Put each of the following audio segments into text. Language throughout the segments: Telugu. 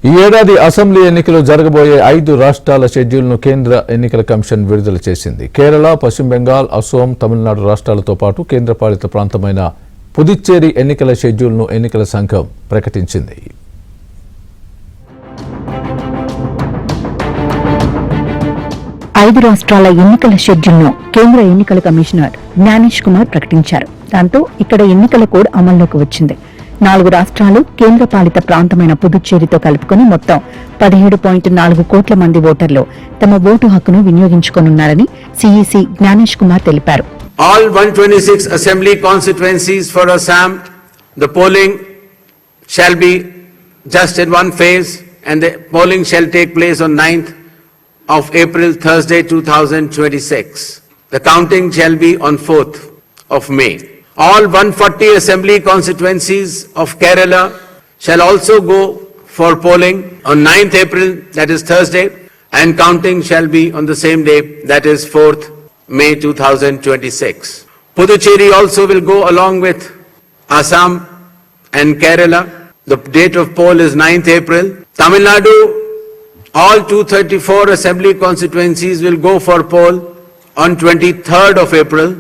ఈ ఏడాది అసెంబ్లీ ఎన్నికలు జరగబోయే 5 రాష్ట్రాల షెడ్యూల్ను కేంద్ర ఎన్నికల కమిషన్ విడుదల చేసింది. కేరళ, పశ్చిమ బెంగాల్, అసోం, తమిళనాడు రాష్ట్రాలతో పాటు కేంద్రపాలిత ప్రాంతమైన పుదుచ్చేరి ఎన్నికల షెడ్యూల్ను ఎన్నికల సంఘం ప్రకటించింది. ఐదు రాష్ట్రాల ఎన్నికల షెడ్యూల్ను కేంద్ర ఎన్నికల కమిషనర్ జ్ఞానేష్ కుమార్ ప్రకటించారు. దాంతో ఇక్కడ ఎన్నికల కోడ్ అమల్లోకి వచ్చింది. 4 రాష్ట్రాలు, కేంద్రపాలిత ప్రాంతమైన పుదుచ్చేరితో కలుపుకుని మొత్తం 17.4 కోట్ల మంది ఓటర్లు తమ ఓటు హక్కును వినియోగించుకోనున్నారని సిఈసి జ్ఞానేష్ కుమార్ తెలిపారు. All 126 assembly constituencies for Assam, the polling shall be just in one phase and the polling shall take place on 9th of April, Thursday 2026. The counting shall be on 4th of May. All 140 assembly constituencies of Kerala shall also go for polling on 9th April, that is Thursday, and counting shall be on the same day, that is 4th May 2026. Puducherry also will go along with Assam and Kerala. The date of poll is 9th April. Tamil Nadu, all 234 assembly constituencies will go for poll on 23rd of April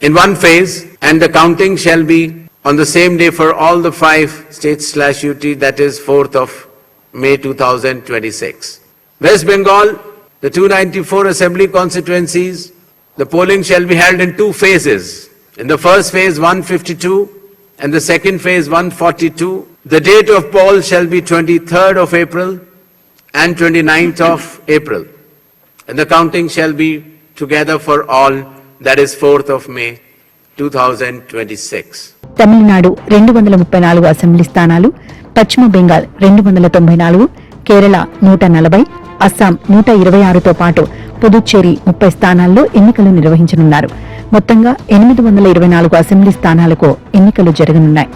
in one phase, and the counting shall be on the same day for all the 5 states/UT, that is 4th of May 2026. West Bengal, the 294 assembly constituencies, the polling shall be held in 2 phases. In the first phase 152 and the second phase 142. The date of poll shall be 23rd of April and 29th of April, and the counting shall be together for all, that is 4th of May 2026. Tamil Nadu 234 assembly స్థానాలు, పశ్చిమ బెంగాల్ 294, కేరళ 140, అస్సాం 126తో పాటు పుదుచ్చేరి 30 స్థానాల్లో ఎన్నికలు నిర్వహించనున్నారు. మొత్తంగా 824 అసెంబ్లీ స్థానాలకు ఎన్నికలు జరగనున్నాయి.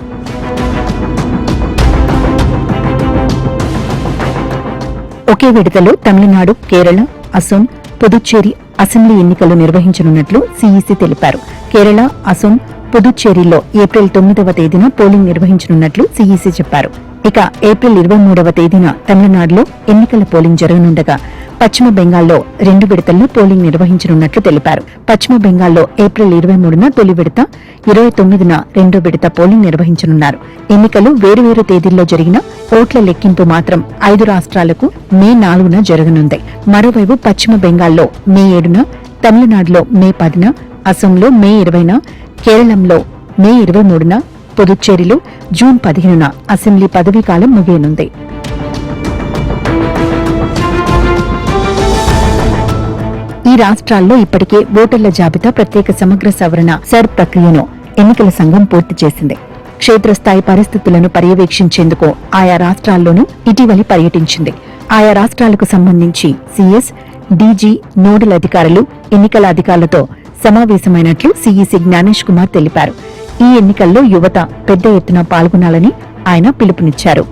ఒకే విడతలో తమిళనాడు, కేరళ, అసోం, పుదుచ్చేరి అసెంబ్లీ ఎన్నికలు నిర్వహించనున్నట్లు సిఈసి తెలిపారు. కేరళ, అసోం, పుదుచ్చేరిలో ఏప్రిల్ 9వ తేదీన పోలింగ్ నిర్వహించనున్నట్లు సిఈసి చెప్పారు. ఇక ఏప్రిల్ 23వ తేదీన తమిళనాడులో ఎన్నికల పోలింగ్ జరగనుండగా పశ్చిమ బెంగాల్లో 2 విడతల్లో పోలింగ్ నిర్వహించనున్నట్లు తెలిపారు. పశ్చిమ బెంగాల్లో ఏప్రిల్ 23న తొలి విడత, 29న రెండో విడత పోలింగ్ నిర్వహించనున్నారు. ఎన్నికలు వేరువేరు తేదీల్లో జరిగిన ఓట్ల లెక్కింపు మాత్రం 5 రాష్ట్రాలకు మే 4న జరగనుంది. మరోవైపు పశ్చిమ బెంగాల్లో మే 7న, తమిళనాడులో మే 10న, అసోంలో మే 20న, కేరళంలో మే 23న, పుదుచ్చేరిలో జూన్ 15న అసెంబ్లీ పదవీకాలం ముగియనుంది. ఈ రాష్ట్రాల్లో ఇప్పటికే ఓటర్ల జాబితా ప్రత్యేక సమగ్ర సవరణ సర్ ప్రక్రియను ఎన్నికల సంఘం పూర్తి చేసింది. క్షేత్రస్థాయి పరిస్థితులను పర్యవేక్షించేందుకు ఆయా రాష్ట్రాల్లోనూ ఇటీవలి పర్యటించింది. ఆయా రాష్ట్రాలకు సంబంధించి సిఎస్, డీజీ, నోడల్ అధికారులు, ఎన్నికల అధికారులతో సమావేశమైనట్లు సిఈసి జ్ఞానేష్ కుమార్ తెలిపారు. ఈ ఎన్నికల్లో యువత పెద్ద ఎత్తున పాల్గొనాలని ఆయన పిలుపునిచ్చారు.